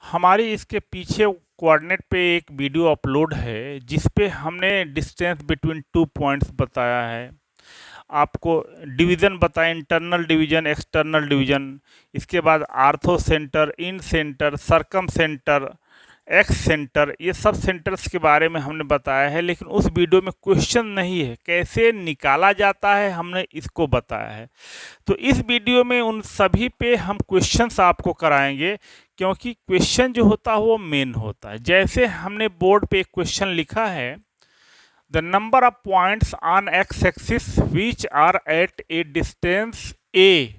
हमारी इसके पीछे कोऑर्डिनेट पे एक वीडियो अपलोड है जिस पे हमने डिस्टेंस बिटवीन टू पॉइंट्स बताया है। आपको डिवीज़न बताया, इंटरनल डिवीज़न, एक्सटर्नल डिवीज़न, इसके बाद आर्थो सेंटर, इन सेंटर, सरकम सेंटर, एक्स सेंटर, ये सब सेंटर्स के बारे में हमने बताया है। लेकिन उस वीडियो में क्वेश्चन नहीं है, कैसे निकाला जाता है हमने इसको बताया है। तो इस वीडियो में उन सभी पे हम क्वेश्चंस आपको कराएंगे, क्योंकि क्वेश्चन जो होता है वो मेन होता है। जैसे हमने बोर्ड पे एक क्वेश्चन लिखा है, the number of points on x axis which are at a distance a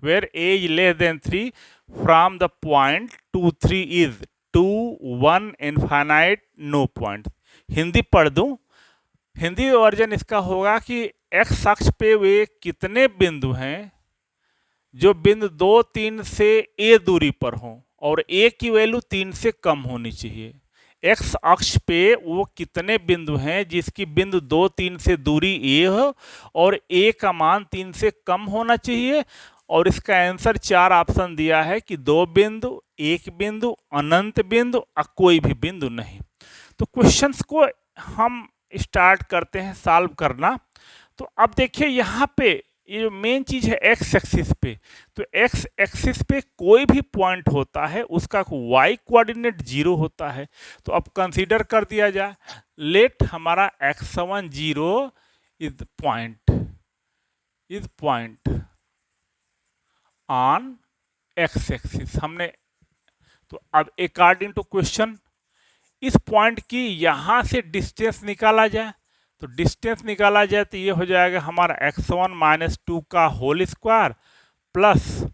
where a is less than 3 from the point 2 3 is 2 1 infinite no point. Hindi पढ़ दूं? हिंदी वर्जन इसका होगा कि एक्स अक्ष पे वे कितने बिंदु हैं जो बिंदु 2 3 से ए दूरी पर हों और ए की वैल्यू 3 से कम होनी चाहिए। एक्स अक्ष पे वो कितने बिंदु हैं जिसकी बिंदु 2 3 से दूरी ए हो और ए का मान 3 से कम होना चाहिए। और इसका आंसर 4 ऑप्शन दिया है कि 2 बिंदु, 1 बिंदु, अनंत बिंदु और कोई भी बिंदु नहीं। तो क्वेश्चंस को हम स्टार्ट करते हैं सॉल्व करना। तो अब देखिए यहाँ पे ये जो मेन चीज है एक्स एक्सिस पे, तो एक्स एक्सिस पे कोई भी पॉइंट होता है उसका वाई कोऑर्डिनेट 0 होता है। तो अब कंसीडर कर दिया जाए, लेट हमारा x1 0 is point on x axis. हमने तो अब अकॉर्डिंग टू क्वेश्चन इस पॉइंट की यहाँ से डिस्टेंस निकाला जाए। तो डिस्टेंस निकाला जाए तो ये हो जाएगा हमारा x1 माइनस 2 का होल स्क्वायर प्लस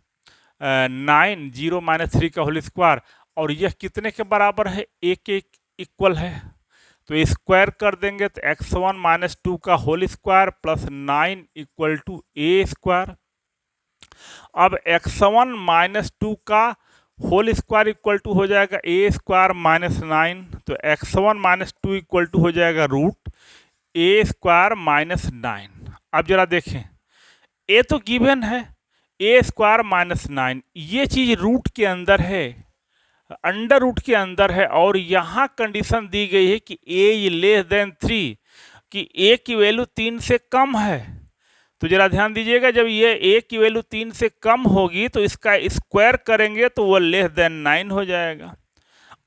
9 0 माइनस 3 का होल स्क्वायर, और यह कितने के बराबर है? एक एक इक्वल है। तो स्क्वायर कर देंगे तो x1 माइनस 2 का whole square plus 9 equal to a square. अब x1 माइनस 2 का होल स्क्वायर इक्वल टू हो जाएगा ए स्क्वायर माइनस 9, तो x1 माइनस 2 इक्वल टू हो जाएगा रूट ए स्क्वायर माइनस 9। अब जरा देखें, ए तो गिवन है, ए स्क्वायर माइनस 9, ये चीज रूट के अंदर है, अंडर रूट के अंदर है, और यहाँ कंडीशन दी गई है कि ए लेस देन 3, कि ए की वैल्यू 3 से कम है। तो जरा ध्यान दीजिएगा, जब ये ए की वैल्यू 3 से कम होगी तो इसका स्क्वायर करेंगे तो वो लेस देन 9 हो जाएगा।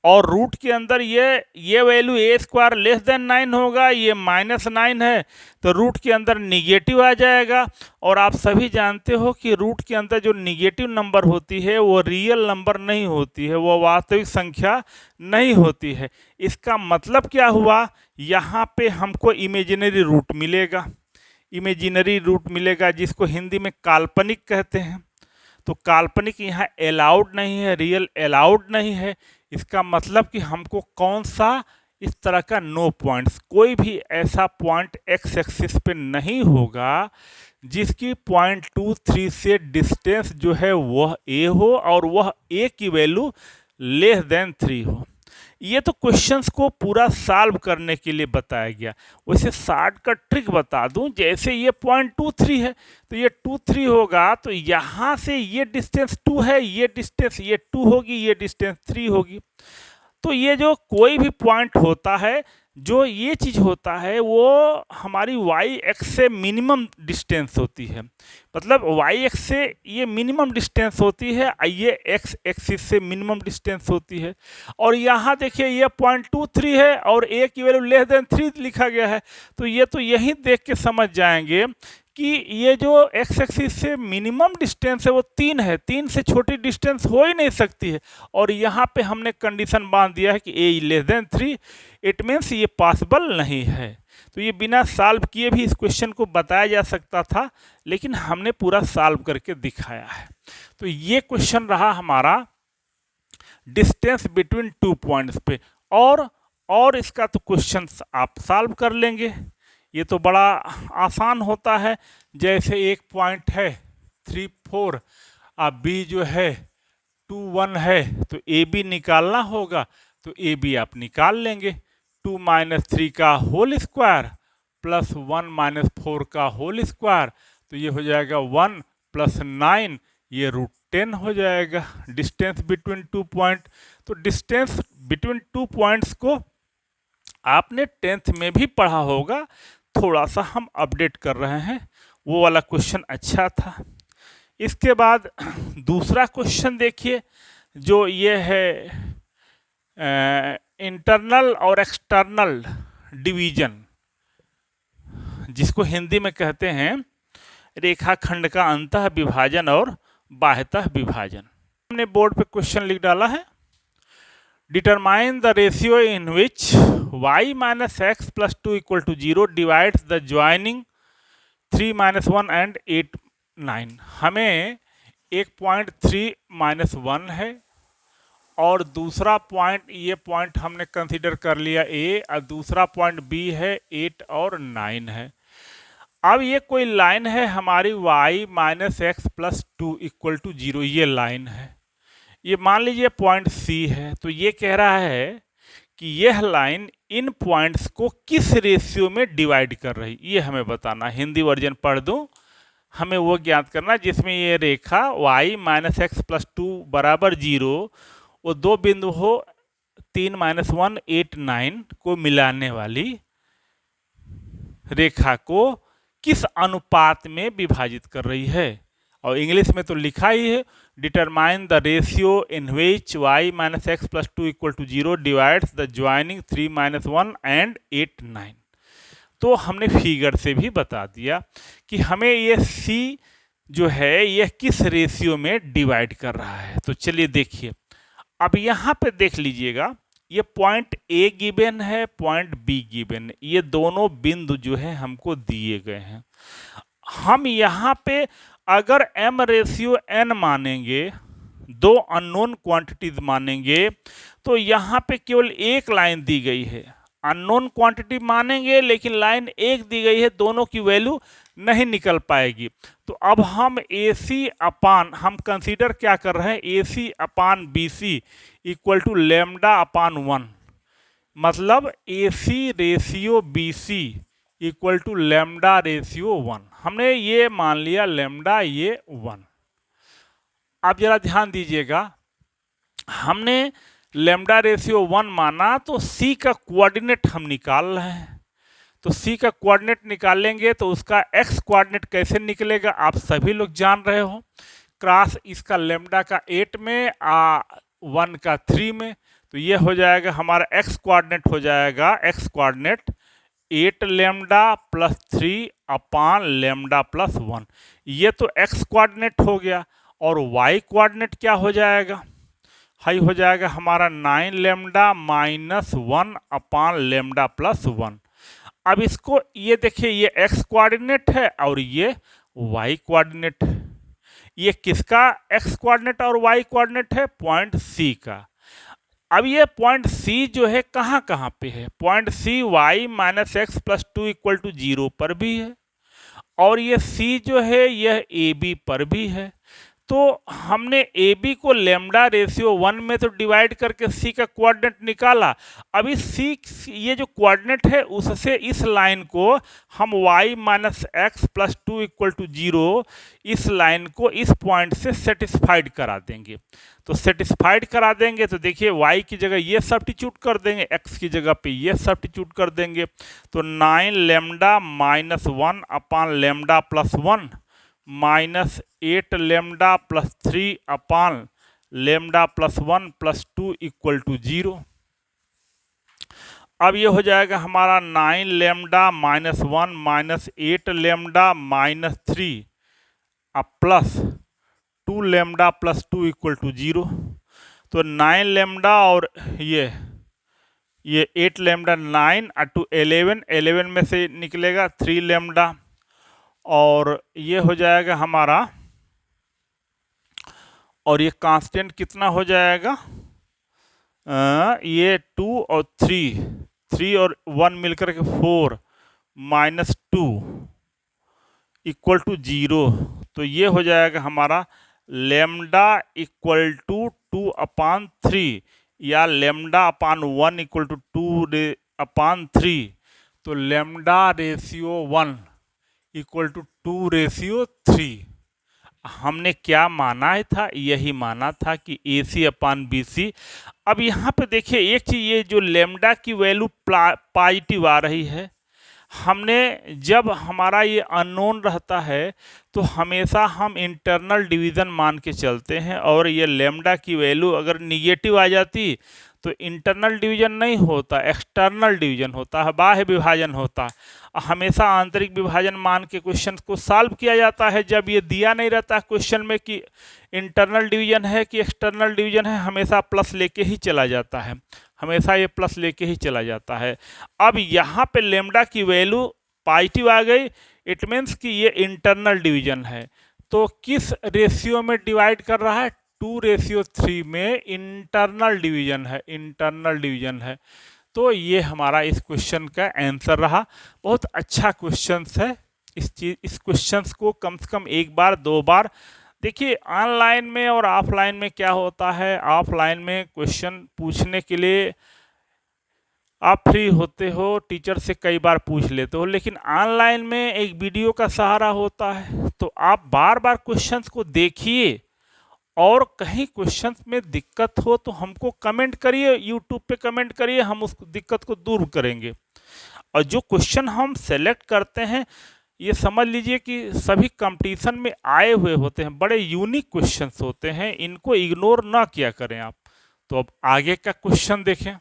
और रूट के अंदर ये वैल्यू ए स्क्वायर लेस देन 9 होगा, ये माइनस 9 है, तो रूट के अंदर निगेटिव आ जाएगा। और आप सभी जानते हो कि रूट के अंदर जो निगेटिव नंबर होती है वो रियल नंबर नहीं होती है, वो वास्तविक संख्या नहीं होती है। इसका मतलब क्या हुआ, यहाँ पे हमको इमेजिनरी रूट मिलेगा, इमेजिनरी रूट मिलेगा जिसको हिंदी में काल्पनिक कहते हैं। तो काल्पनिक यहाँ अलाउड नहीं है, रियल अलाउड नहीं है। इसका मतलब कि हमको कौन सा इस तरह का नो पॉइंट्स, कोई भी ऐसा पॉइंट एक्स एक्सिस पे नहीं होगा जिसकी पॉइंट 2 3 से डिस्टेंस जो है वह ए हो और वह ए की वैल्यू लेस देन 3 हो। ये तो क्वेश्चंस को पूरा सॉल्व करने के लिए बताया गया। वैसे शॉर्ट का ट्रिक बता दूं, जैसे ये पॉइंट 2 3 है तो ये 2 3 होगा, तो यहाँ से ये डिस्टेंस 2 है, ये डिस्टेंस ये 2 होगी, ये डिस्टेंस 3 होगी। तो ये जो कोई भी पॉइंट होता है, जो ये चीज़ होता है वो हमारी वाई एक्स से मिनिमम डिस्टेंस होती है, मतलब वाई एक्स से ये मिनिमम डिस्टेंस होती है, ये एक्स एक्सिस से मिनिमम डिस्टेंस होती है। और यहाँ देखिए ये पॉइंट 2 3 है और ए की वैल्यू लेस देन 3 लिखा गया है। तो ये तो यही देख के समझ जाएंगे कि ये जो एक्स एक्सिस से मिनिमम डिस्टेंस है वो 3 है, 3 से छोटी डिस्टेंस हो ही नहीं सकती है। और यहाँ पे हमने कंडीशन बांध दिया है कि ए लेस देन 3, इट मीन्स ये पॉसिबल नहीं है। तो ये बिना सॉल्व किए भी इस क्वेश्चन को बताया जा सकता था, लेकिन हमने पूरा सॉल्व करके दिखाया है। तो ये क्वेश्चन रहा हमारा डिस्टेंस बिटवीन टू पॉइंट्स पे। और इसका तो क्वेश्चन आप सॉल्व कर लेंगे, ये तो बड़ा आसान होता है। जैसे एक पॉइंट है 3 4, अब बी जो है 2 1 है, तो ए बी निकालना होगा, तो ए बी आप निकाल लेंगे। 2 माइनस 3 का होल स्क्वायर प्लस 1 माइनस 4 का होल स्क्वायर, तो ये हो जाएगा 1 प्लस 9, ये रूट 10 हो जाएगा डिस्टेंस बिटवीन 2 पॉइंट। तो डिस्टेंस बिटवीन 2 पॉइंट्स को आपने 10th में भी पढ़ा होगा, थोड़ा सा हम अपडेट कर रहे हैं। वो वाला क्वेश्चन अच्छा था। इसके बाद दूसरा क्वेश्चन देखिए, जो ये है इंटरनल और एक्सटर्नल डिवीजन, जिसको हिंदी में कहते हैं रेखाखंड का अंतः विभाजन और बाह्यतः विभाजन। हमने बोर्ड पे क्वेश्चन लिख डाला है, determine the ratio in which y minus x plus 2 equal to 0 divides the joining 3 minus 1 and 8 9। हमें एक पॉइंट 3 माइनस 1 है और दूसरा पॉइंट, ये पॉइंट हमने कंसीडर कर लिया A, और दूसरा पॉइंट B है 8 और 9 है। अब ये कोई लाइन है हमारी y minus x plus 2 equal to 0, ये लाइन है। ये मान लीजिए पॉइंट C है। तो ये कह रहा है कि यह लाइन इन पॉइंट्स को किस रेशियो में डिवाइड कर रही, ये हमें बताना। हिंदी वर्जन पढ़ दूं, हमें वो ज्ञात करना जिसमें ये रेखा y माइनस एक्स प्लस 2 बराबर 0, वो दो बिंदु हो 3 माइनस 1 8 9 को मिलाने वाली रेखा को किस अनुपात में विभाजित कर रही है। और इंग्लिश में तो लिखा ही है, determine the ratio in which y minus x plus 2 equal to 0 divides the joining 3 minus 1 and 8 9। तो हमने फिगर से भी बता दिया कि हमें ये C जो है यह किस रेशियो में डिवाइड कर रहा है। तो चलिए देखिए, अब यहाँ पे देख लीजिएगा, ये पॉइंट A गिवन है, पॉइंट B गिवन है, ये दोनों बिंदु जो है हमको दिए गए हैं। हम यहाँ पे अगर m रेशियो n मानेंगे, दो अननोन क्वांटिटीज मानेंगे, तो यहाँ पे केवल एक लाइन दी गई है। अननोन क्वांटिटी मानेंगे लेकिन लाइन एक दी गई है, दोनों की वैल्यू नहीं निकल पाएगी। तो अब हम AC अपान, हम कंसीडर क्या कर रहे हैं, AC upon BC equal to lambda upon 1, मतलब AC ratio BC equal to lambda ratio 1। हमने ये मान लिया लेमडा ये 1। अब जरा ध्यान दीजिएगा, हमने लेमडा रेशियो 1 माना, तो C का कोऑर्डिनेट हम निकाल रहे हैं। तो C का कोऑर्डिनेट निकालेंगे तो उसका x कोऑर्डिनेट कैसे निकलेगा, आप सभी लोग जान रहे हो। क्रॉस इसका लेमडा का 8 में 1 का 3 में, तो ये हो जाएगा हमारा x कोऑर्डिनेट, हो जाएगा x coordinate 8 lambda plus 3 upon lambda plus 1। ये तो x कोऑर्डिनेट हो गया। और y कोऑर्डिनेट क्या हो जाएगा, हाई हो जाएगा हमारा 9 lambda minus 1 upon lambda plus 1। अब इसको ये देखिए, ये x कोऑर्डिनेट है और ये y कोऑर्डिनेट है। ये किसका x कोऑर्डिनेट और y कोऑर्डिनेट है, पॉइंट C का। अब ये पॉइंट C जो है कहाँ कहाँ पे है, point C y minus x plus 2 equal to 0 पर भी है, और ये C जो है यह AB पर भी है। तो हमने AB को लेमडा रेशियो 1 में तो डिवाइड करके C का कोऑर्डिनेट निकाला। अब इस C ये जो कोऑर्डिनेट है उससे इस लाइन को हम y minus x plus 2 equal to 0, इस लाइन को इस पॉइंट से सेटिस्फाइड करा देंगे। तो सेटिस्फाइड करा देंगे तो देखिए y की जगह ये सब्स्टिट्यूट कर देंगे, x की जगह पे ये सब्स्टिट्यूट कर देंगे। तो 9 lambda minus 1 upon lambda plus 1 minus 8 lambda plus 3 upon lambda plus 1 plus 2 equal to 0। अब ये हो जाएगा हमारा 9 lambda minus 1 minus 8 lambda minus 3 अब plus 2 lambda plus 2 equal to 0। तो 9 लेमडा और ये 8 लेमडा 9 टू 11 में से निकलेगा 3 लेमडा, और ये हो जाएगा हमारा, और ये कांस्टेंट कितना हो जाएगा, ये 2 और 3 और 1 मिलकर के 4 माइनस 2 इक्वल टू 0। तो ये हो जाएगा हमारा लेमडा इक्वल टू 2 अपान 3 या lambda upon 1 equal to 2 upon 3। तो lambda ratio 1 equal to 2 ratio 3। हमने क्या माना था, यही माना था कि AC अपान BC। अब यहाँ पे देखिए एक चीज़, ये जो लेमडा की वैल्यू पॉजिटिव आ रही है, हमने जब हमारा ये अननोन रहता है तो हमेशा हम इंटरनल डिवीज़न मान के चलते हैं, और ये लेमडा की वैल्यू अगर निगेटिव आ जाती तो इंटरनल डिवीजन नहीं होता, एक्सटर्नल डिवीजन होता है, बाह्य विभाजन होता है। हमेशा आंतरिक विभाजन मान के क्वेश्चन को सॉल्व किया जाता है। जब ये दिया नहीं रहता क्वेश्चन में कि इंटरनल डिवीजन है कि एक्सटर्नल डिवीजन है, हमेशा प्लस लेके ही चला जाता है, हमेशा ये प्लस लेके ही चला जाता है। अब यहाँ पे लेमडा की वैल्यू पॉजिटिव आ गई, इट मीन्स कि ये इंटरनल डिवीजन है। तो किस रेशियो में डिवाइड कर रहा है? 2:3 में इंटरनल डिवीजन है, इंटरनल डिवीजन है। तो ये हमारा इस क्वेश्चन का आंसर रहा। बहुत अच्छा क्वेश्चन है। इस क्वेश्चंस को कम से कम एक बार दो बार देखिए। ऑनलाइन में और ऑफलाइन में क्या होता है, ऑफलाइन में क्वेश्चन पूछने के लिए आप फ्री होते हो, टीचर से कई बार पूछ लेते हो, लेकिन ऑनलाइन में एक वीडियो का सहारा होता है। तो आप बार बार क्वेश्चंस को देखिए, और कहीं क्वेश्चंस में दिक्कत हो तो हमको कमेंट करिए, यूट्यूब पे कमेंट करिए, हम उस दिक्कत को दूर करेंगे। और जो क्वेश्चन हम सेलेक्ट करते हैं, ये समझ लीजिए कि सभी कंपटीशन में आए हुए होते हैं, बड़े यूनिक क्वेश्चंस होते हैं, इनको इग्नोर ना किया करें आप। तो अब आगे का क्वेश्चन देखें।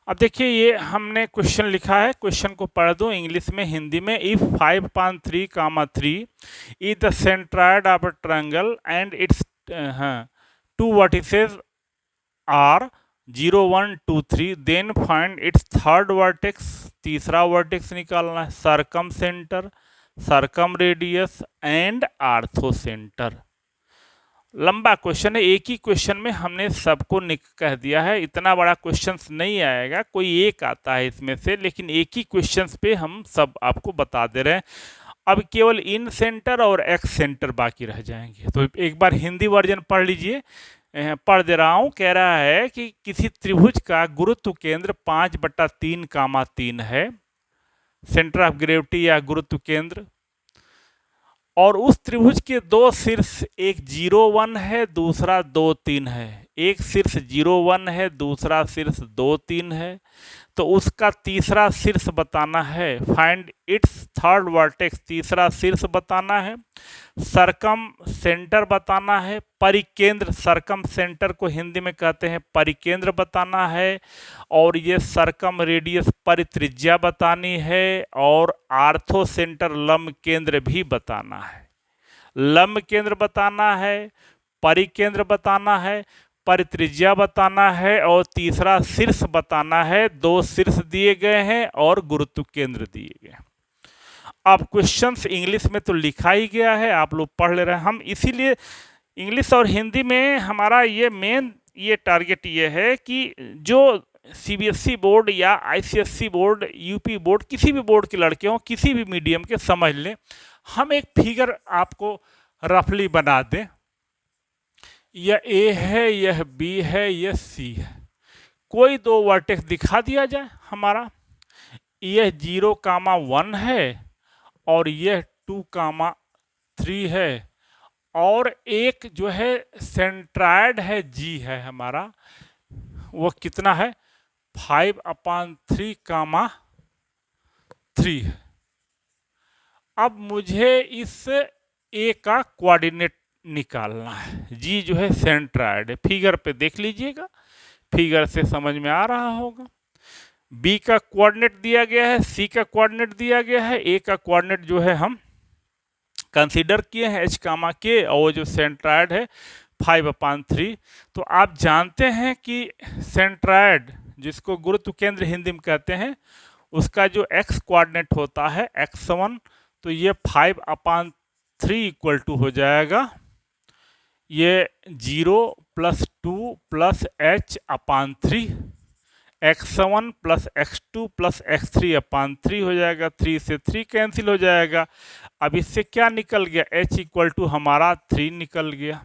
अब देखिए ये हमने क्वेश्चन लिखा है, क्वेश्चन को पढ़ दो इंग्लिश में, हिंदी में। If 5/3, 3 is the centroid of a triangle and its two vertices are 0, 1, 2, 3, then find its third vertex. तीसरा वर्टेक्स निकालना है। Circumcentre, circumradius and orthocentre. लंबा क्वेश्चन है, एक ही क्वेश्चन में हमने सबको कह दिया है। इतना बड़ा क्वेश्चन नहीं आएगा, कोई एक आता है इसमें से, लेकिन एक ही क्वेश्चन पे हम सब आपको बता दे रहे हैं। अब केवल इन सेंटर और एक्स सेंटर बाकी रह जाएंगे। तो एक बार हिंदी वर्जन पढ़ लीजिए, पढ़ दे रहा हूँ। कह रहा है कि किसी त्रिभुज का गुरुत्व केंद्र 5/3, 3 है, सेंटर ऑफ ग्रेविटी या गुरुत्व केंद्र, और उस त्रिभुज के दो शीर्ष, एक 0, 1 है, दूसरा 2, 3 है। एक शीर्ष 0, 1 है, दूसरा शीर्ष 2, 3 है। तो उसका तीसरा शीर्ष बताना है। फाइंड इट्स थर्ड वर्टेक्स, तीसरा शीर्ष बताना है। सरकम सेंटर बताना है। परिकेंद्र, सरकम सेंटर को हिंदी में कहते हैं परिकेंद्र, बताना है। और ये सरकम रेडियस परित्रिज्या बतानी है। और आर्थो सेंटर लंब केंद्र भी बताना है। लंब केंद्र बताना है, परिकेंद्र बताना है, परित्रिज्या बताना है, और तीसरा शीर्ष बताना है। दो शीर्ष दिए गए हैं और गुरुत्व केंद्र दिए गए हैं। अब क्वेश्चंस इंग्लिश में तो लिखा ही गया है, आप लोग पढ़ ले रहे हैं। हम इसीलिए इंग्लिश और हिंदी में हमारा ये मेन ये टारगेट ये है कि जो CBSE बोर्ड या ICSE बोर्ड, UP बोर्ड, किसी भी बोर्ड के लड़के हों, किसी भी मीडियम के, समझ लें। हम एक फिगर आपको रफली बना दें। यह A है, यह B है, यह C है। कोई दो वर्टेक्स दिखा दिया जाए हमारा। यह 0, 1 है और यह 2, 3 है, और एक जो है सेंट्रायड है G है हमारा, वो कितना है? 5/3, 3 है। अब मुझे इस A का कोऑर्डिनेट निकालना है। G जो है सेंट्रायड है, फिगर पे देख लीजिएगा, फिगर से समझ में आ रहा होगा। B का कोऑर्डिनेट दिया गया है, C का कोऑर्डिनेट दिया गया है, A का कोऑर्डिनेट जो है हम कंसीडर किए हैं H, K, और वो जो सेंट्रायड है 5/3। तो आप जानते हैं कि सेंट्रायड, जिसको गुरुत्व केंद्र हिंदी में कहते हैं, उसका जो x कोऑर्डिनेट होता है x1, तो ये 5/3 इक्वल टू हो जाएगा ये 0 + 2 + h/3, x1 + x2 + x3/3 हो जाएगा। 3 से 3 कैंसिल हो जाएगा। अब इससे क्या निकल गया? h इक्वल टू हमारा 3 निकल गया।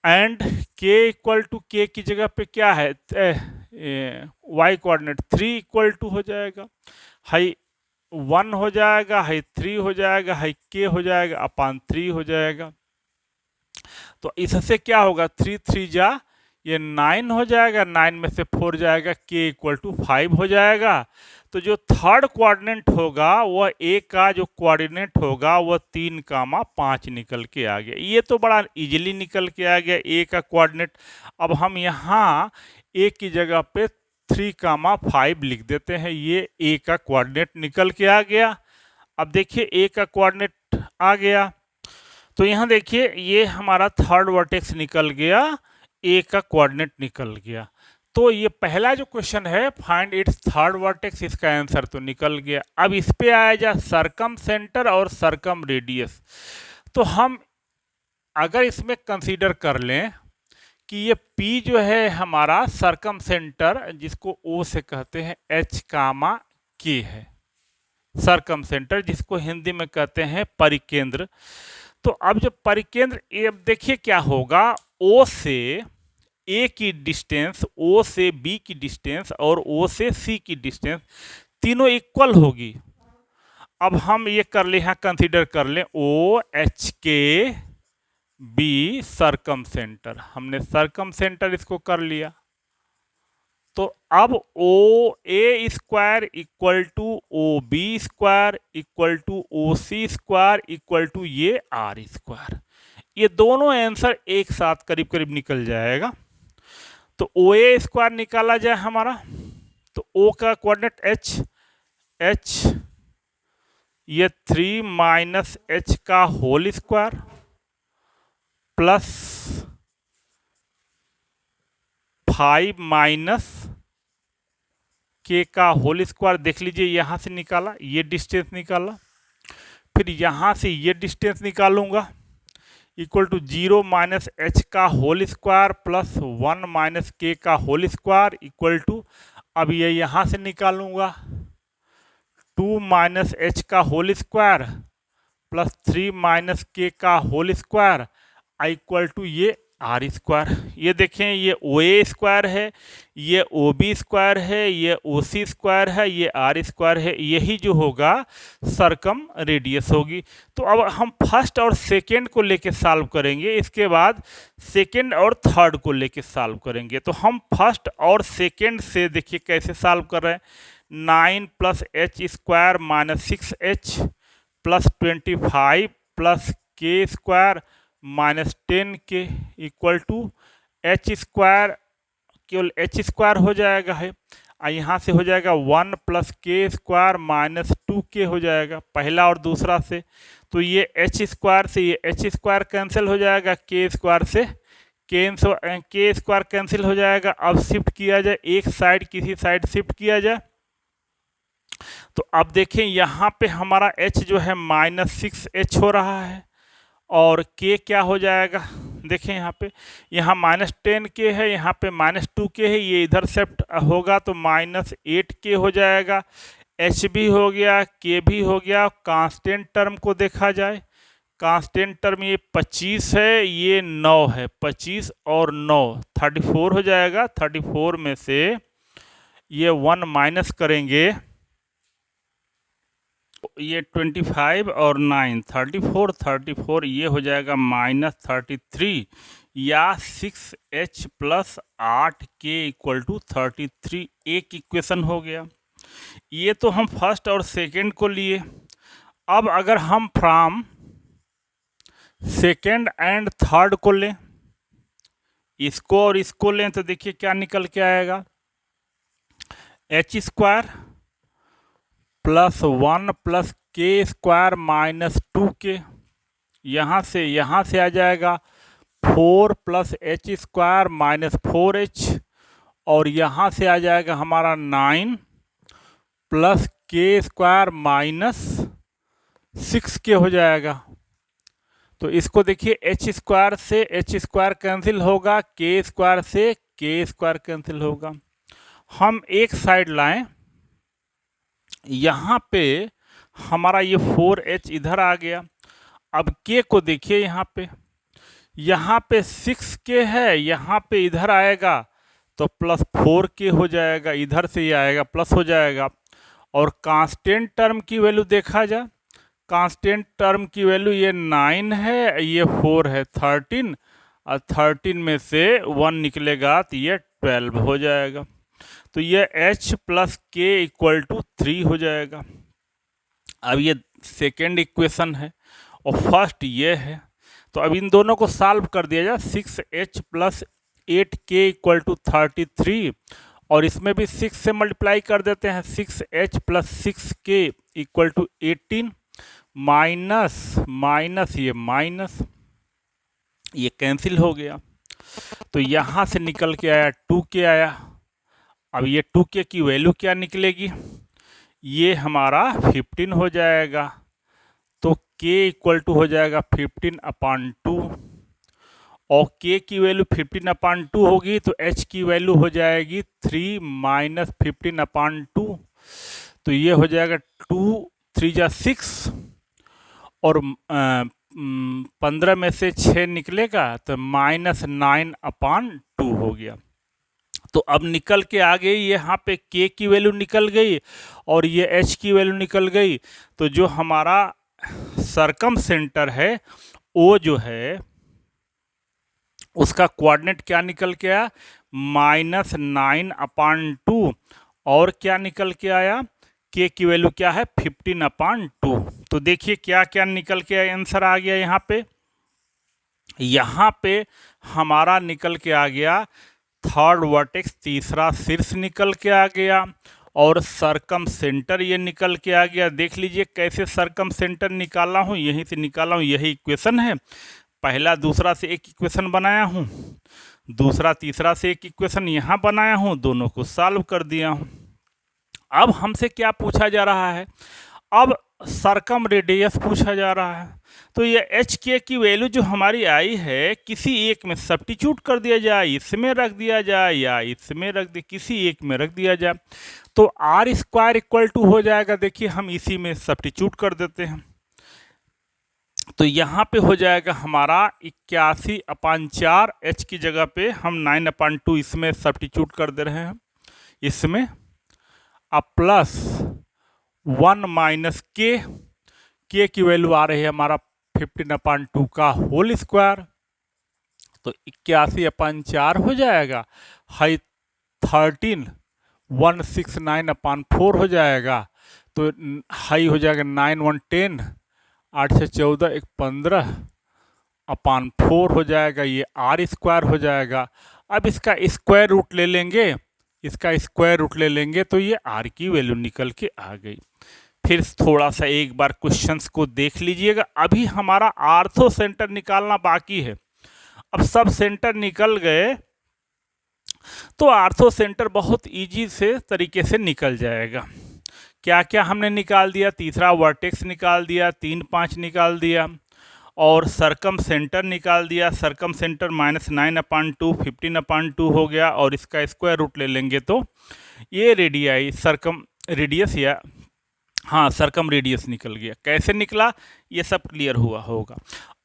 And k equal to, k की जगह पे क्या है? y कोऑर्डिनेट 3 इक्वल टू हो जाएगा। हाई 1 हो जाएगा, हाई 3 हो जाएगा, हाई k हो जाएगा, अपान 3 हो जाएगा। तो इससे क्या होगा, 3 3 जा ये 9 हो जाएगा, 9 में से 4 जाएगा, k इक्वल टू 5 हो जाएगा। तो जो थर्ड कोऑर्डिनेट होगा वह a का जो कोऑर्डिनेट होगा वह 3,5 निकल के आ गया। ये तो बड़ा इजीली निकल के आ गया a का कोऑर्डिनेट। अब हम यहाँ a की जगह पे 3,5 लिख देते हैं, ये a का कोऑर्डिनेट निकल के आ गया। अब देखिए a का कोऑर्डिनेट आ गया, तो यहाँ देखिए ये हमारा थर्ड वर्टेक्स निकल गया, ए का कोऑर्डिनेट निकल गया। तो ये पहला जो क्वेश्चन है फाइंड इट्स थर्ड वर्टेक्स, इसका आंसर तो निकल गया। अब इस पे आया जा सरकम सेंटर और सरकम रेडियस। तो हम अगर इसमें कंसीडर कर लें कि ये P जो है हमारा सरकम सेंटर, जिसको O से कहते हैं, H कामा K है सरकम सेंटर, जिसको हिंदी में कहते हैं परिकेंद्र। तो अब जब परिकेंद्र, अब देखिए क्या होगा, O से A की डिस्टेंस, O से B की डिस्टेंस और O से C की डिस्टेंस तीनों इक्वल होगी। अब हम ये कर ले, यहाँ कंसीडर कर लें OHK B सरकम सेंटर, हमने सरकम सेंटर इसको कर लिया। तो अब OA square equal to OB square equal to OC square equal to ये R स्क्वायर, ये दोनों आंसर एक साथ करीब करीब निकल जाएगा। तो OA स्क्वायर निकाला जाए हमारा, तो O का कोऑर्डिनेट H ये 3 माइनस H का whole square plus 5 minus K का होल स्क्वायर। देख लीजिए यहाँ से निकाला, ये डिस्टेंस निकाला, फिर यहाँ से ये डिस्टेंस निकालूंगा इक्वल टू 0 माइनस H का whole square plus 1 minus K का होल स्क्वायर इक्वल टू, अब ये यहाँ से निकालूंगा 2 माइनस H का whole square plus 3 minus K का होल स्क्वायर इक्वल टू ये R स्क्वायर। ये देखें, ये OA स्क्वायर है, ये OB स्क्वायर है, ये OC स्क्वायर है, ये R स्क्वायर है, यही जो होगा सरकम रेडियस होगी। तो अब हम फर्स्ट और सेकेंड को लेके सॉल्व करेंगे, इसके बाद सेकेंड और थर्ड को लेके सॉल्व करेंगे। तो हम फर्स्ट और सेकेंड से देखिए कैसे सॉल्व कर रहे हैं। 9 plus H square minus 6H plus 25 plus K square minus 10K equal to H square, केवल H स्क्वायर हो जाएगा है, यहाँ से हो जाएगा 1 plus K square minus 2K हो जाएगा पहला और दूसरा से। तो ये H स्क्वायर से ये H स्क्वायर कैंसिल हो जाएगा, K स्क्वायर से K स्क्वायर कैंसिल हो जाएगा। अब शिफ्ट किया जाए, एक साइड किसी साइड शिफ्ट किया जाए, तो अब देखें यहाँ पे हमारा H जो है माइनस 6H हो रहा है और K क्या हो जाएगा, देखें यहाँ पे, यहाँ माइनस 10K है, यहाँ पे माइनस 2K है, ये इधर शिफ्ट होगा तो माइनस 8K हो जाएगा। H भी हो गया, K भी हो गया। कांस्टेंट टर्म को देखा जाए, कांस्टेंट टर्म ये 25 है, ये 9 है, 25 और 9 34 हो जाएगा। 34 में से ये 1 माइनस करेंगे, ये 25 और 9 34 ये हो जाएगा माइनस 33 या 6H plus 8K equal to 33। एक इक्वेशन हो गया। ये तो हम फर्स्ट और सेकंड को लिए। अब अगर हम फ्रॉम सेकंड एंड थर्ड को लें, इसको और इसको लें, तो देखिए क्या निकल के आएगा, H square plus 1 plus K square minus 2K, यहाँ से आ जाएगा 4 plus H square minus 4H, और यहाँ से आ जाएगा हमारा 9 plus K square minus 6K हो जाएगा। तो इसको देखिए, H स्क्वायर से H स्क्वायर कैंसिल होगा, K स्क्वायर से K स्क्वायर कैंसिल होगा। हम एक साइड लाएं, यहाँ पे हमारा ये 4H इधर आ गया। अब K को देखिए, यहाँ पे 6K है, यहाँ पे इधर आएगा तो प्लस 4K हो जाएगा, इधर से ये आएगा प्लस हो जाएगा। और कांस्टेंट टर्म की वैल्यू देखा जाए, कांस्टेंट टर्म की वैल्यू ये 9 है, ये 4 है, 13, और 13 में से 1 निकलेगा तो ये 12 हो जाएगा। तो ये h प्लस के इक्वल टू 3 हो जाएगा। अब ये सेकेंड इक्वेशन है और फर्स्ट ये है, तो अब इन दोनों को सॉल्व कर दिया जाए। 6h plus 8k equal to 33, और इसमें भी 6 से मल्टीप्लाई कर देते हैं। 6h plus 6k equal to 18, minus ये कैंसिल हो गया, तो यहाँ से निकल के आया 2k आया। अब ये 2k की वैल्यू क्या निकलेगी, ये हमारा 15 हो जाएगा, तो k इक्वल टू हो जाएगा 15/2, और k की वैल्यू 15/2 होगी तो h की वैल्यू हो जाएगी 3 माइनस 15/2, तो ये हो जाएगा 2 3 जा 6, और 15 में से 6 निकलेगा तो -9/2 हो गया। तो अब निकल के आ गई, यहाँ पे k की वैल्यू निकल गई और ये h की वैल्यू निकल गई। तो जो हमारा सरकम सेंटर है वो जो है उसका कोऑर्डिनेट क्या निकल के आया, -9/2, और क्या निकल के आया, k की वैल्यू क्या है 15/2। तो देखिए क्या क्या निकल के आंसर आ गया। यहाँ पे हमारा निकल के आ गया थर्ड वर्टेक्स, तीसरा शीर्ष निकल के आ गया, और सरकम सेंटर ये निकल के आ गया। देख लीजिए कैसे सरकम सेंटर निकाला हूँ, यहीं से निकाला हूँ, यही इक्वेशन है। पहला दूसरा से एक इक्वेशन बनाया हूँ, दूसरा तीसरा से एक इक्वेशन यहाँ बनाया हूँ, दोनों को सॉल्व कर दिया हूँ। अब हमसे क्या पूछा जा रहा है, अब सरकम रेडियस पूछा जा रहा है। तो ये एच के की वैल्यू जो हमारी आई है, किसी एक में सब्स्टिट्यूट कर दिया जाए, इसमें रख दिया जाए या इसमें रख दे, किसी एक में रख दिया जाए, तो आर स्क्वायर इक्वल टू हो जाएगा। देखिए हम इसी में सब्स्टिट्यूट कर देते हैं, तो यहाँ पे हो जाएगा हमारा 81/4, एच की जगह पे हम 9/2 इसमें सब्स्टिट्यूट कर दे रहे हैं इसमें, अब प्लस 1 माइनस के की वैल्यू आ रही है हमारा 15/2 का होल स्क्वायर, तो 81/4 हो जाएगा, हाई 13 169/4 हो जाएगा, तो हाई हो जाएगा 9 1 10, 8 से 14 1 15/4 हो जाएगा, ये आर स्क्वायर हो जाएगा। अब इसका स्क्वायर रूट ले लेंगे, इसका स्क्वायर रूट ले लेंगे तो ये आर की वैल्यू निकल के आ गई। फिर थोड़ा सा एक बार क्वेश्चंस को देख लीजिएगा। अभी हमारा आर्थो सेंटर निकालना बाकी है। अब सब सेंटर निकल गए तो आर्थो सेंटर बहुत इजी से तरीके से निकल जाएगा। क्या क्या हमने निकाल दिया, तीसरा वर्टेक्स निकाल दिया, 3 5 निकाल दिया, और सरकम सेंटर निकाल दिया। सरकम सेंटर -9/2 15/2 हो गया, और इसका स्क्वायर रूट ले लेंगे तो ये रेडियाई सरकम रेडियस या हाँ सरकम रेडियस निकल गया। कैसे निकला ये सब क्लियर हुआ होगा।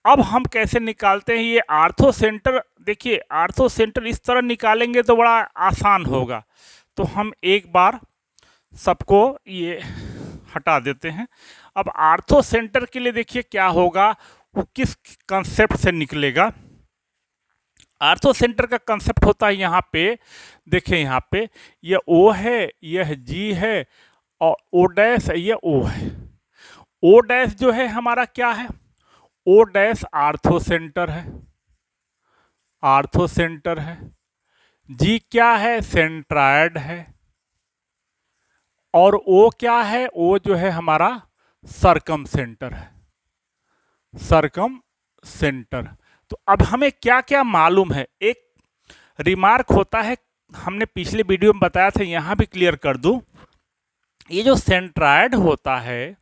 अब हम कैसे निकालते हैं ये आर्थो सेंटर। देखिए आर्थो सेंटर इस तरह निकालेंगे तो बड़ा आसान होगा, तो हम एक बार सबको ये हटा देते हैं। अब आर्थो सेंटर के लिए देखिए क्या होगा, वो किस कंसेप्ट से निकलेगा। आर्थो सेंटर का कंसेप्ट होता है यहाँ पे, देखिए यहाँ पे ये O है, यह G है, और O डैश ये O है। O डैश जो है हमारा क्या है, O डैश आर्थो सेंटर है, आर्थो सेंटर है। G क्या है, सेंट्रायड है, और O क्या है, O जो है हमारा सरकम सेंटर है, सरकम सेंटर। तो अब हमें क्या क्या मालूम है, एक रिमार्क होता है, हमने पिछले वीडियो में बताया था, यहाँ भी क्लियर कर दूं। ये जो सेंट्रायड होता है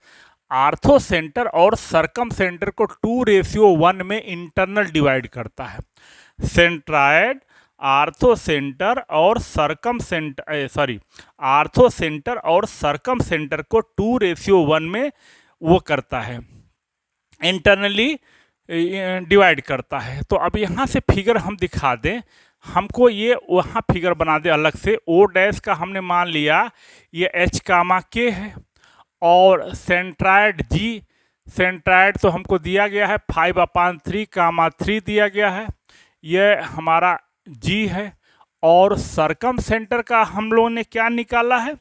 आर्थो सेंटर और सरकम सेंटर को 2:1 में इंटरनल डिवाइड करता है। सेंट्रायड आर्थो सेंटर और सरकम सेंटर आर्थो सेंटर और सरकम सेंटर को 2:1 में वो करता है, इंटरनली डिवाइड करता है। तो अब यहाँ से फिगर हम दिखा दें, हमको ये वहाँ फिगर बना दे अलग से। ओ डैश का हमने मान लिया ये एच कामा के है, और सेंट्राइड जी, सेंट्राइड तो हमको दिया गया है 5/3 कामा 3 दिया गया है, ये हमारा जी है। और सरकम सेंटर का हम लोगों ने क्या निकाला है,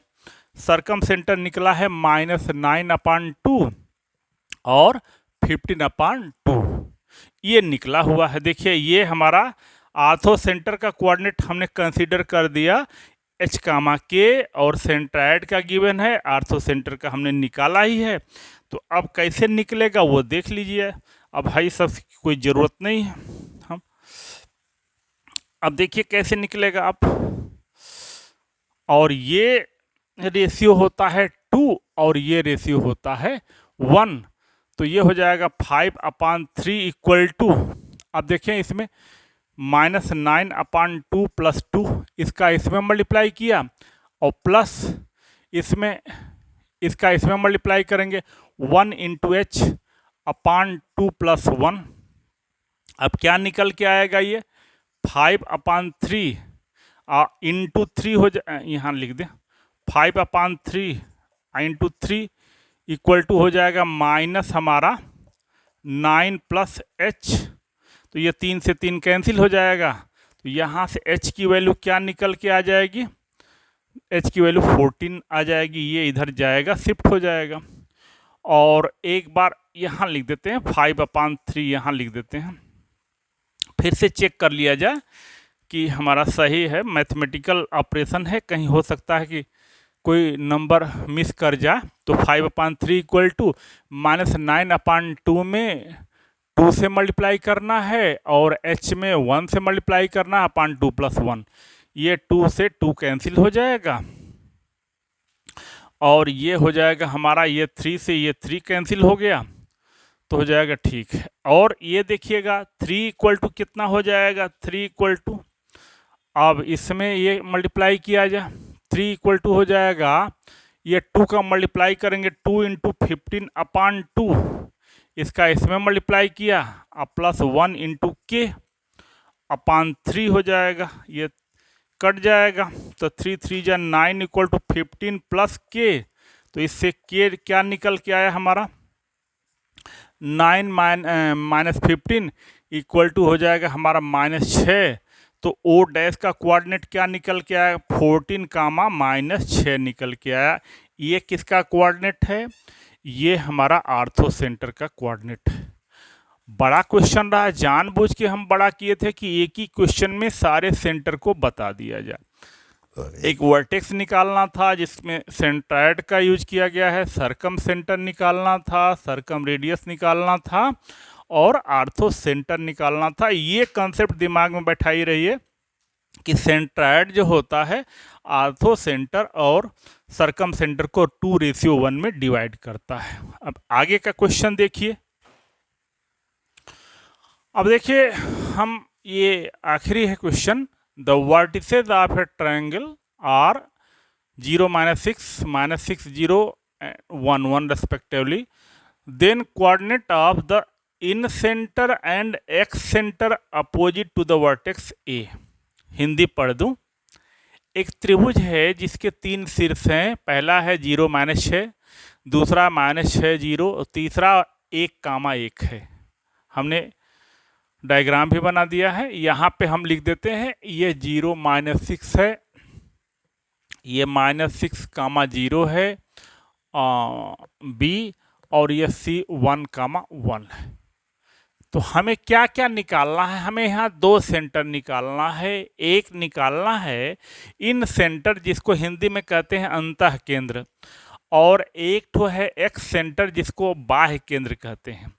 सरकम सेंटर निकला है -9/2 और 15/2, ये निकला हुआ है। देखिए ये हमारा आर्थो सेंटर का कोऑर्डिनेट हमने कंसीडर कर दिया एच कामा के, और सेंट्राइड का गिवन है, आर्थो सेंटर का हमने निकाला ही है। तो अब कैसे निकलेगा वो देख लीजिए। अब भाई सब कोई ज़रूरत नहीं है हम, अब देखिए कैसे निकलेगा आप। और ये रेशियो होता है 2 और ये रेशियो होता है 1, तो ये हो जाएगा 5/3 इक्वल टू, अब देखें इसमें -9/2 + 2, इसका इसमें मल्टीप्लाई किया और प्लस इसमें इसका इसमें मल्टीप्लाई करेंगे 1 × h/2 + 1। अब क्या निकल के आएगा, ये 5/3 इंटू 3 हो जाए, यहाँ लिख दें 5/3 इंटू 3 इक्वल टू हो जाएगा माइनस हमारा 9 + h, तो ये 3 से 3 कैंसिल हो जाएगा। तो यहाँ से h की वैल्यू क्या निकल के आ जाएगी, h की वैल्यू 14 आ जाएगी, ये इधर जाएगा शिफ्ट हो जाएगा। और एक बार यहाँ लिख देते हैं 5/3, यहाँ लिख देते हैं, फिर से चेक कर लिया जाए कि हमारा सही है। मैथमेटिकल ऑपरेशन है, कहीं हो सकता है कि कोई नंबर मिस कर जाए। तो 5/3 इक्वल टू -9/2 में 2 से मल्टीप्लाई करना है और h में 1 से मल्टीप्लाई करना है, 2 + 1, ये 2 से 2 कैंसिल हो जाएगा और ये हो जाएगा हमारा, ये 3 से ये 3 कैंसिल हो गया, तो हो जाएगा ठीक है। और ये देखिएगा 3 इक्वल टू कितना हो जाएगा, 3 इक्वल टू, अब इसमें ये मल्टीप्लाई किया जाए, 3 इक्वल टू हो जाएगा, ये 2 का मल्टीप्लाई करेंगे 2 × 15/2, इसका इसमें मल्टीप्लाई किया अब प्लस 1 × k/3 हो जाएगा, ये कट जाएगा, तो 3 3 जा 9 इक्वल टू 15 + k, तो इससे k क्या निकल के आया हमारा 9 - 15 इक्वल टू हो जाएगा हमारा -6। तो ओ डैश का कोऑर्डिनेट क्या निकल के आया, 14, -6 निकल के आया। ये किसका कोऑर्डिनेट है, ये हमारा आर्थो सेंटर का कोऑर्डिनेट है। बड़ा क्वेश्चन रहा, जानबूझ के हम बड़ा किए थे कि एक ही क्वेश्चन में सारे सेंटर को बता दिया जाए। एक वर्टेक्स निकालना था जिसमें सेंट्राइड का यूज किया गया है, सरकम सेंटर निकालना था, सरकम रेडियस निकालना था और आर्थो सेंटर निकालना था। ये कंसेप्ट दिमाग में बैठाई रहिए कि सेंट्राइड जो होता है आर्थो सेंटर और सरकम सेंटर को 2:1 में डिवाइड करता है। अब आगे का क्वेश्चन देखिए। अब देखिए हम, ये आखिरी है question, the vertices of a triangle are 0, -6, -6, 0, 1, 1 respectively, then coordinate of the in center and x center opposite to the vertex A। Hindi पढ़ दूं, एक त्रिभुज है जिसके 3 शीर्ष हैं, पहला है 0, -6, दूसरा -6, 0, और तीसरा 1, 1 है। हमने डायग्राम भी बना दिया है, यहाँ पे हम लिख देते हैं ये 0, -6 है, ये -6, 0 है B, और ये C 1, 1 है। तो हमें क्या क्या निकालना है, हमें यहाँ 2 सेंटर निकालना है। एक निकालना है इन सेंटर जिसको हिंदी में कहते हैं अंतः केंद्र, और एक तो है एक्स सेंटर जिसको बाह्य केंद्र कहते हैं।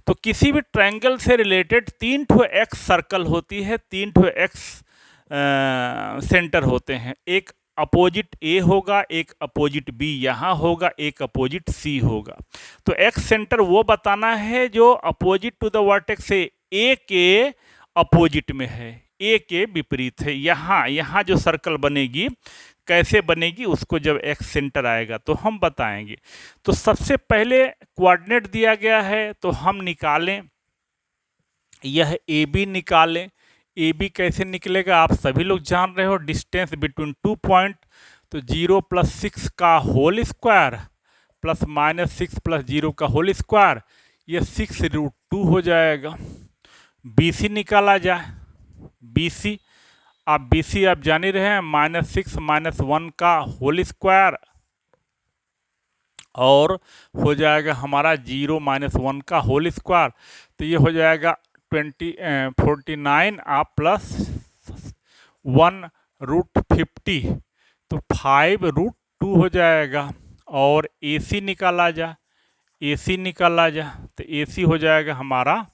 तो किसी भी ट्रायंगल से रिलेटेड 3 ठो एक्स सर्कल होती है, 3 ठो एक्स सेंटर होते हैं, एक अपोजिट ए होगा, एक अपोजिट बी यहाँ होगा, एक अपोजिट सी होगा। तो एक्स सेंटर वो बताना है जो अपोजिट टू द वर्टेक्स है, ए के अपोजिट में है, ए के विपरीत है। यहाँ जो सर्कल बनेगी कैसे बनेगी उसको जब एक्स सेंटर आएगा तो हम बताएंगे। तो सबसे पहले कोऑर्डिनेट दिया गया है तो हम निकालें, यह ए बी निकालें, ए बी कैसे निकलेगा आप सभी लोग जान रहे हो, डिस्टेंस बिटवीन 2 पॉइंट, तो 0 + 6 का होल स्क्वायर प्लस -6 + 0 का होल स्क्वायर, ये 6√2 हो जाएगा। बी सी निकाला जाए, बी सी आप जान ही रहे हैं, -6 - 1 का होल स्क्वायर और हो जाएगा हमारा 0 - 1 का होल स्क्वायर, तो ये हो जाएगा 49 आप प्लस 1√50, तो 5√2 हो जाएगा। और ए सी निकाला जा, ए सी निकाला जा, तो ए सी हो जाएगा हमारा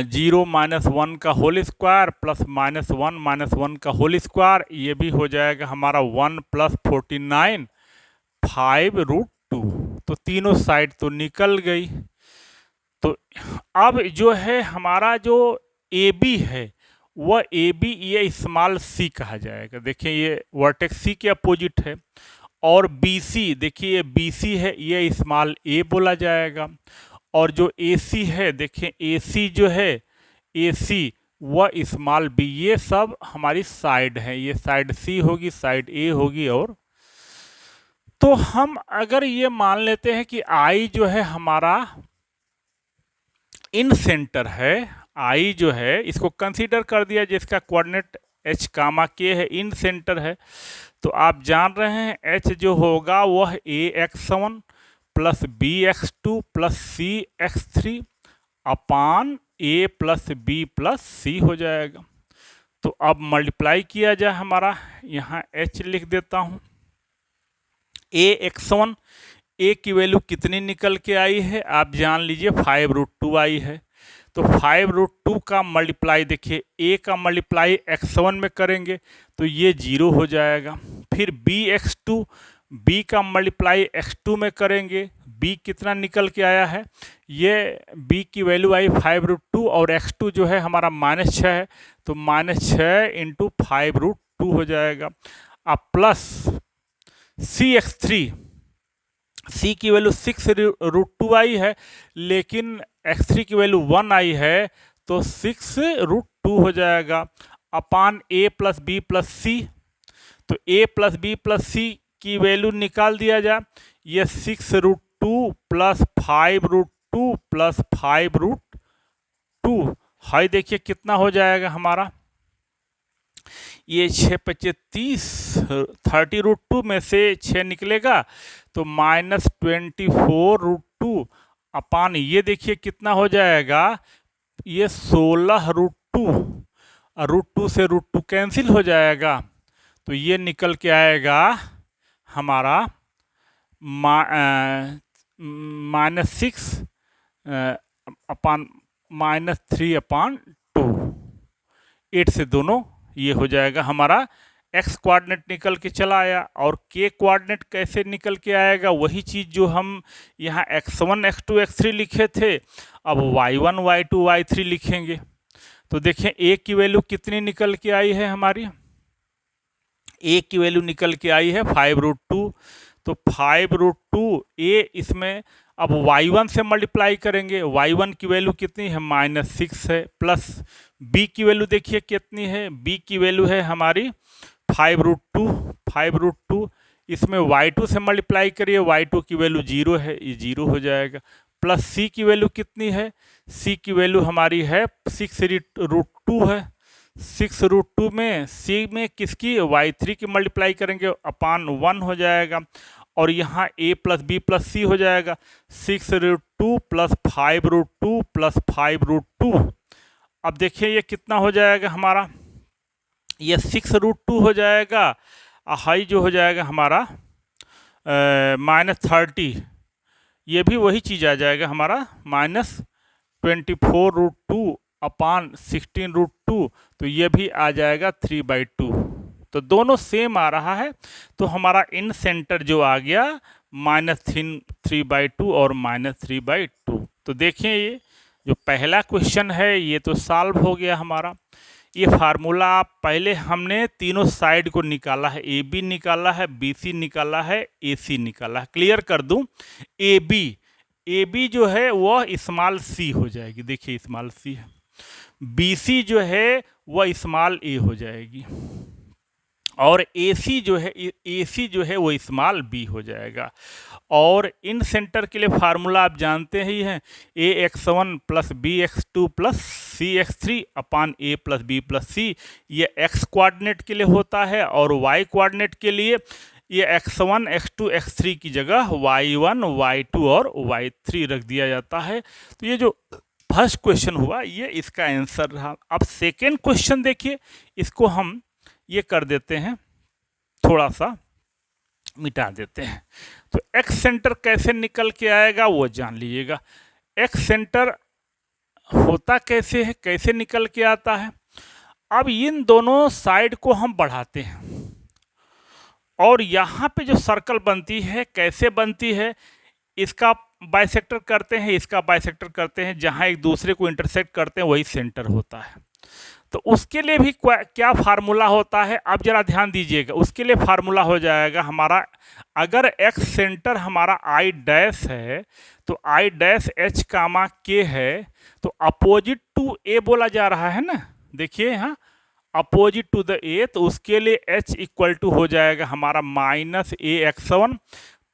0 - 1 का होल स्क्वायर प्लस -1 - 1 का होल स्क्वायर, ये भी हो जाएगा हमारा 1 + 49 5√2, तो तीनों साइड तो निकल गई। तो अब जो है हमारा जो ए बी है वह ए बी ये स्मॉल सी कहा जाएगा। देखिए ये वर्टेक्स सी के अपोजिट है। और बी सी, देखिए ये बी सी है, ये स्मॉल ए बोला जाएगा। और जो ए सी है, देखिए ए सी जो है, ए सी वह स्मॉल बी, ये सब हमारी साइड है, ये साइड सी होगी, साइड ए होगी। और तो हम अगर ये मान लेते हैं कि आई जो है हमारा इन सेंटर है, आई जो है इसको कंसीडर कर दिया जिसका कोऑर्डिनेट h, k है, इन सेंटर है, तो आप जान रहे हैं h जो होगा वह ax1 + bx2 + cx3 upon a + b + c हो जाएगा। तो अब मल्टीप्लाई किया जाए, हमारा यहाँ h लिख देता हूँ, ax1, a की वैल्यू कितनी निकल के आई है आप जान लीजिए, 5√2 आई है। तो 5√2 का मल्टीप्लाई, देखिए a का मल्टीप्लाई x1 में करेंगे तो ये 0 हो जाएगा। फिर bx2, b का मल्टीप्लाई x2 में करेंगे, b कितना निकल के आया है, ये b की वैल्यू आई 5√2 और x2 जो है हमारा -6 है, तो -6 × 5√2 हो जाएगा। अब प्लस cx3, c की वैल्यू 6√2 आई है, लेकिन x3 की वैल्यू 1 आई है, तो 6√2 हो जाएगा अपान a + b + c। तो a + b + c की वैल्यू निकाल दिया जाए, ये 6√2 + 5√2 + 5√2 हाई, देखिए कितना हो जाएगा हमारा, ये 6 × 5 = 30, 30√2 में से 6 निकलेगा तो -24√2 अपान, ये देखिए कितना हो जाएगा, ये 16√2, √2 से √2 कैंसिल हो जाएगा, तो ये निकल के आएगा हमारा -6 अपान -3/2, 8 से दोनों ये हो जाएगा हमारा x कोऑर्डिनेट निकल के चला आया। और k कोऑर्डिनेट कैसे निकल के आएगा, वही चीज़ जो हम यहाँ x1 x2 x3 लिखे थे, अब y1 y2 y3 लिखेंगे। तो देखें a की वैल्यू कितनी निकल के आई है हमारी, a की वैल्यू निकल के आई है 5√2, तो 5√2 a, इसमें अब y1 से मल्टीप्लाई करेंगे, y1 की वैल्यू कितनी है, -6 है, प्लस b की वैल्यू देखिए कितनी है, b की वैल्यू है हमारी 5√2, इसमें y2 से मल्टीप्लाई करिए, y2 की वैल्यू 0 है, ये 0 हो जाएगा, प्लस c की वैल्यू कितनी है, c की वैल्यू हमारी है 6√2 है, 6√2 में c में किसकी, y3 की मल्टीप्लाई करेंगे अपान 1 हो जाएगा, और यहाँ a + b + c हो जाएगा, 6√2 + 5√2 + 5√2। अब देखिए ये कितना हो जाएगा हमारा, ये 6√2 हो जाएगा, हाई जो हो जाएगा हमारा -30, ये भी वही चीज़ आ जाएगा हमारा -24√2 अपान 16√2, तो ये भी आ जाएगा 3/2, तो दोनों सेम आ रहा है। तो हमारा इन सेंटर जो आ गया -3/2 और -3/2। तो देखिए ये जो पहला क्वेश्चन है ये तो सॉल्व हो गया हमारा। ये फार्मूला आप पहले हमने तीनों साइड को निकाला है, ए बी निकाला है, बी सी निकाला है, ए सी निकाला है। क्लियर कर दूं, ए बी जो है वह स्मॉल सी हो जाएगी, देखिए स्मॉल सी है, BC जो है वह स्मॉल a हो जाएगी, और AC जो है वो स्मॉल b हो जाएगा। और इन सेंटर के लिए फार्मूला आप जानते ही हैं, ax1 plus bx2 plus cx3 upon a plus b plus c। ये x कोऑर्डिनेट के लिए होता है, और y कोऑर्डिनेट के लिए ये x1 x2 x3 की जगह y1 y2 और y3 रख दिया जाता है। तो ये जो फर्स्ट क्वेश्चन हुआ ये इसका आंसर रहा। अब सेकेंड क्वेश्चन देखिए, इसको हम ये कर देते हैं, थोड़ा सा मिटा देते हैं। तो एक्स सेंटर कैसे निकल के आएगा वो जान लीजिएगा। एक्स सेंटर होता कैसे है, कैसे निकल के आता है। अब इन दोनों साइड को हम बढ़ाते हैं, और यहाँ पे जो सर्कल बनती है कैसे बनती है, इसका बाइसेक्टर करते हैं, इसका बाइसेक्टर करते हैं, जहाँ एक दूसरे को इंटरसेक्ट करते हैं वही सेंटर होता है। तो उसके लिए भी क्या फार्मूला होता है, आप जरा ध्यान दीजिएगा। उसके लिए फार्मूला हो जाएगा हमारा, अगर एक्स सेंटर हमारा आई डैश है तो आई डैश एच कामा के है, तो अपोजिट टू ए बोला जा रहा है ना, देखिए यहाँ अपोजिट टू द ए, तो उसके लिए एच इक्वल टू हो जाएगा हमारा minus a x one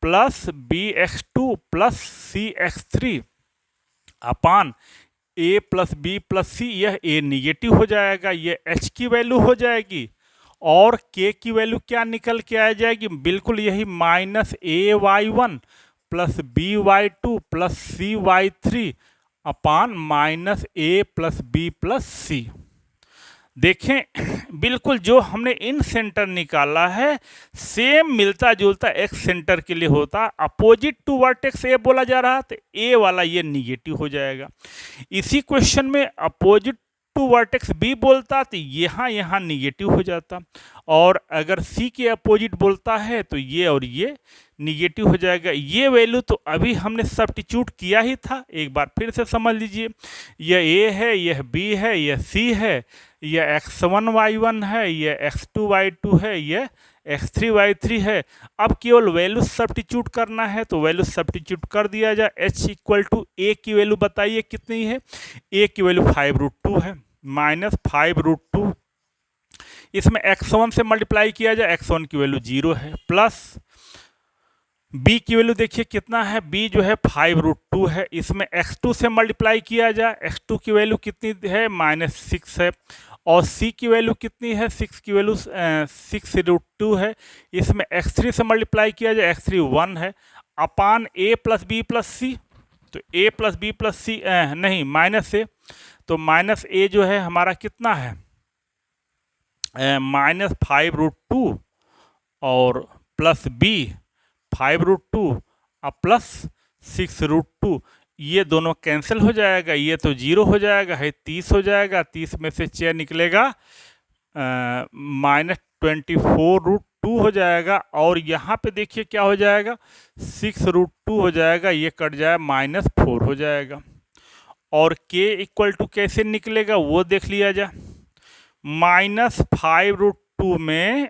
plus b x two plus c x three upon a plus b plus c. यह ए निगेटिव हो जाएगा, ये एच की वैल्यू हो जाएगी, और के की वैल्यू क्या निकल के आ जाएगी, बिल्कुल यही minus a y one plus b y two plus c y three upon minus a plus b plus c. देखें बिल्कुल जो हमने इन सेंटर निकाला है सेम मिलता जुलता एक्स सेंटर के लिए होता। अपोजिट टू वर्टेक्स ए बोला जा रहा, तो ए वाला ये निगेटिव हो जाएगा। इसी क्वेश्चन में अपोजिट टू वर्टेक्स बी बोलता तो यहाँ निगेटिव हो जाता, और अगर सी के अपोजिट बोलता है तो ये और ये निगेटिव हो जाएगा। ये वैल्यू तो अभी हमने सब्स्टिट्यूट किया ही था, एक बार फिर से समझ लीजिए। यह ए है, यह बी है, यह सी है, यह x1 y1 है, यह x2 y2 है, यह x3 y3 है। अब केवल वैल्यू सब्स्टिट्यूट करना है, तो वैल्यू सब्स्टिट्यूट कर दिया जाए। h इक्वल टू ए की वैल्यू बताइए कितनी है, a की वैल्यू 5√2 है, माइनस 5√2, इसमें x1 से मल्टीप्लाई किया जाए, x1 की वैल्यू 0 है, प्लस b की वैल्यू देखिए कितना है, b जो है 5√2 है, इसमें x2 से मल्टीप्लाई किया जाए, x2 की वैल्यू कितनी है, -6 है, और c की वैल्यू कितनी है, 6 की वैल्यू 6√2 है, इसमें x3 से मल्टीप्लाई किया जाए, x3 1 है, अपान a प्लस बी प्लस सी। तो a प्लस बी प्लस सी नहीं माइनस ए, तो माइनस ए जो है हमारा कितना है, -5√2 और प्लस बी 5√2 और प्लस 6√2, ये दोनों कैंसिल हो जाएगा, ये तो 0 हो जाएगा, है 30 हो जाएगा, 30 में से 6 निकलेगा -24√2 हो जाएगा, और यहाँ पे देखिए क्या हो जाएगा 6√2 हो जाएगा, ये कट जाए -4 हो जाएगा। और k इक्वल टू कैसे निकलेगा वो देख लिया जाए। -5√2 में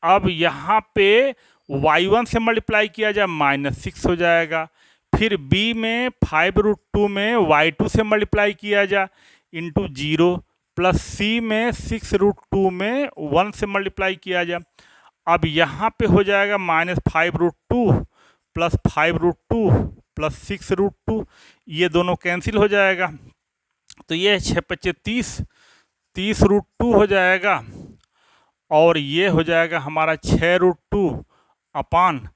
अब यहाँ पे y1 से मल्टीप्लाई किया जाए, -6 हो जाएगा, फिर b में 5√2 में y2 से मल्टीप्लाई किया जाए इंटू 0, प्लस c में 6√2 में 1 से मल्टीप्लाई किया जाए। अब यहाँ पे हो जाएगा -5√2 प्लस 5√2 प्लस 6√2, ये दोनों कैंसिल हो जाएगा, तो ये 6×5 30√2 हो जाएगा, और ये हो जाएगा हमारा 6√2 अपान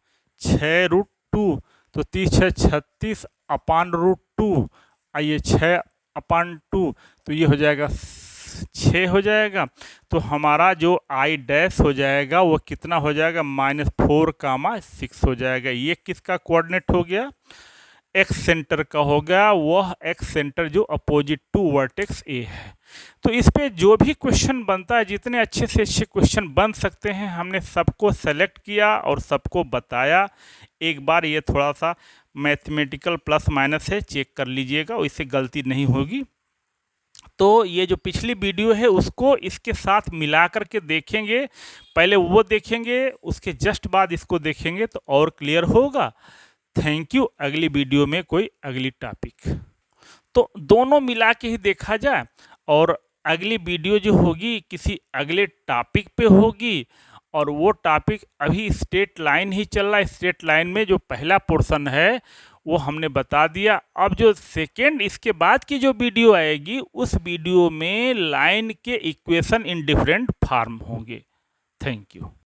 6√2, तो 30×6 = 36 अपान √2, ये 6/2, तो ये हो जाएगा 6 हो जाएगा। तो हमारा जो आई डैश हो जाएगा वो कितना हो जाएगा, -4, 6 हो जाएगा। ये किसका कोऑर्डिनेट हो गया, एक्स सेंटर का हो गया, वह एक्स सेंटर जो अपोजिट टू वर्टेक्स ए है। तो इस पे जो भी क्वेश्चन बनता है, जितने अच्छे से अच्छे क्वेश्चन बन सकते हैं, हमने सबको सेलेक्ट किया और सबको बताया। एक बार ये थोड़ा सा मैथमेटिकल प्लस माइनस है, चेक कर लीजिएगा, इससे गलती नहीं होगी। तो ये जो पिछली वीडियो है उसको इसके साथ मिला करके देखेंगे, पहले वो देखेंगे, उसके जस्ट बाद इसको देखेंगे तो और क्लियर होगा। Thank you. अगली वीडियो में कोई अगली टॉपिक। तो दोनों मिला के ही देखा जाए। और अगली वीडियो जो होगी किसी अगले टॉपिक पे होगी, और वो टॉपिक अभी स्ट्रेट लाइन ही चल रहा है। स्ट्रेट लाइन में जो पहला पोर्शन है वो हमने बता दिया। अब जो सेकेंड इसके बाद की जो वीडियो आएगी उस वीडियो में लाइन के इक्वेशन इन डिफरेंट फॉर्म होंगे। Thank you.